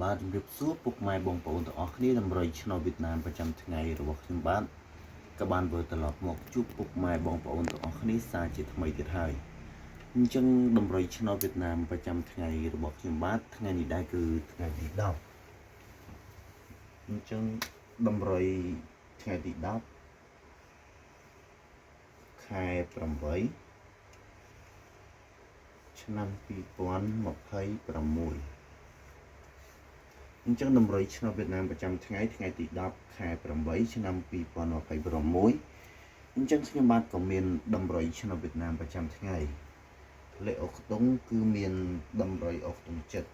បាទជំរាបសួរពុកម៉ែបងប្អូនទាំងអស់គ្នាតម្រុយឆ្នោតវៀតណាមប្រចាំថ្ងៃរបស់ខ្ញុំបាទក៏បានវិលត្រឡប់មកជួបពុកម៉ែបងប្អូនទាំងអស់គ្នាសារជាថ្មីទៀតហើយអញ្ចឹងតម្រុយឆ្នោតវៀតណាមប្រចាំថ្ងៃរបស់ខ្ញុំបាទថ្ងៃនេះដែរគឺថ្ងៃទី10អញ្ចឹងតម្រុយថ្ងៃទី10ខែ8ឆ្នាំ2026អញ្ចឹងតម្រុយឆ្នោតវៀតណាមប្រចាំថ្ងៃទី10ខែ8ឆ្នាំ2026អញ្ចឹងខ្ញុំបាទក៏មានតម្រុយឆ្នោតវៀតណាមប្រចាំថ្ងៃលេខអុកតុងគឺមានតម្រុយអុកតុងចិត្ត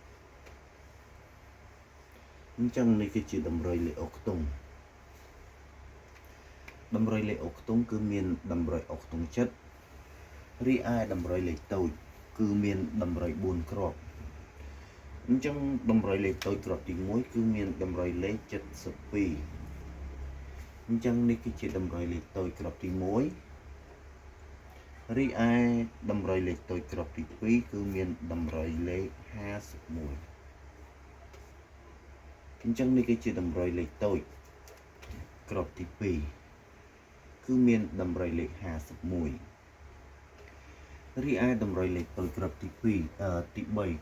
អញ្ចឹងនេះគឺជាតម្រុយលេខអុកតុងតម្រុយលេខអុកតុងគឺមានតម្រុយអុកតុងចិត្តរីឯតម្រុយលេខតូចគឺមានតម្រុយ4គ្រាប់អញ្ចឹងតម្រុយលេខតូចគ្រាប់ទី1គឺមានតម្រុយលេខ72អញ្ចឹងនេះគឺជាតម្រុយលេខតូចគ្រាប់ទី1រីឯតម្រុយលេខតូចគ្រាប់ទី2គឺមានតម្រុយលេខ51អញ្ចឹងនេះគឺជាតម្រុយលេខតូចគ្រាប់ទី2គឺមានតម្រុយលេខ51រីឯតម្រុយលេខតូចគ្រាប់ទី3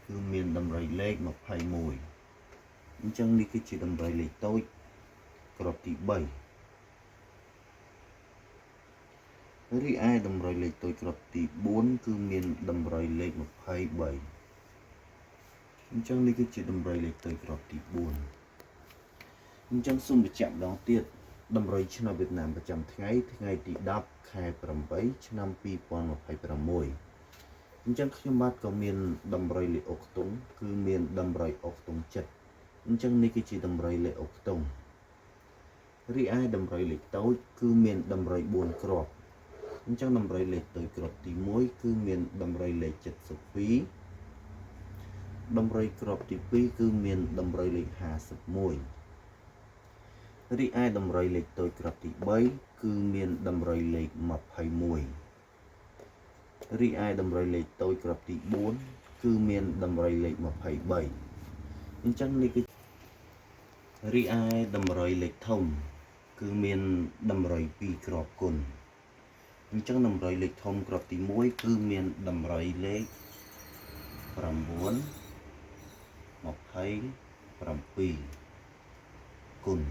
គឺមានតម្រុយលេខ21អញ្ចឹងនេះគឺជាតម្រុយលេខតូចគ្រាប់ទី3រីឯតម្រុយលេខតូចគ្រាប់ទី4គឺមានតម្រុយលេខ23អញ្ចឹងនេះគឺជាតម្រុយលេខតូចគ្រាប់ទី4អញ្ចឹងសូមបញ្ជាក់ម្ដងទៀតតម្រុយឆ្នោតវៀតណាមប្រចាំថ្ងៃទី10ខែ8ឆ្នាំ2026អញ្ចឹងខ្ញុំបាទក៏មានតម្រុយលេខអុកតុងគឺមានតម្រុយអុកតុងចិត្តអញ្ចឹងនេះគឺជាតម្រុយលេខអុកតុងរីឯតម្រុយលេខតូចគឺមានតម្រុយ4គ្រាប់អញ្ចឹងតម្រុយលេខតូចគ្រាប់ទី1គឺមានតម្រុយលេខ72តម្រុយគ្រាប់ទី2គឺមានតម្រុយលេខ51រីឯតម្រុយលេខតូចគ្រាប់ទី3គឺមានតម្រុយលេខ21រីឯតម្រុយលេខតូចគ្រាប់ទី4គឺមានតម្រុយលេខ23អញ្ចឹងនេះគឺរីឯតម្រុយលេខធំគឺមានតម្រុយ2គ្រាប់គុណអញ្ចឹងតម្រុយលេខធំគ្រាប់ទី1គឺមានតម្រុយលេខ9 27គុណ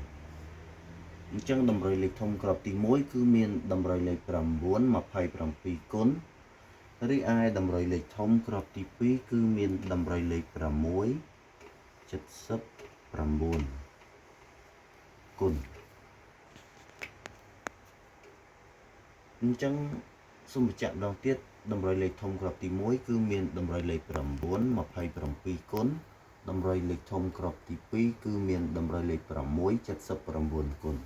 អញ្ចឹងតម្រុយលេខធំគ្រាប់ទី1គឺមានតម្រុយលេខ9 27គុណរីឯតម្រុយលេខធំគ្រាប់ទី2គឺមានតម្រុយលេខ6 79គុណអញ្ចឹងសូមបញ្ជាក់ម្ដងទៀតតម្រុយលេខធំគ្រាប់ទី1គឺមានតម្រុយលេខ9 27គុណតម្រុយលេខធំគ្រាប់ទី2គឺមានតម្រុយលេខ6 79គុណ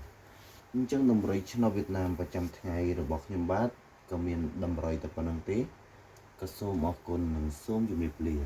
អញ្ចឹងតម្រុយឆ្នោតវៀតណាមប្រចាំថ្ងៃរបស់ខ្ញុំបាទក៏មានតម្រុយតែប៉ុណ្្នឹងទេក៏សូមអរគុណនិងសូមជម្រាបលា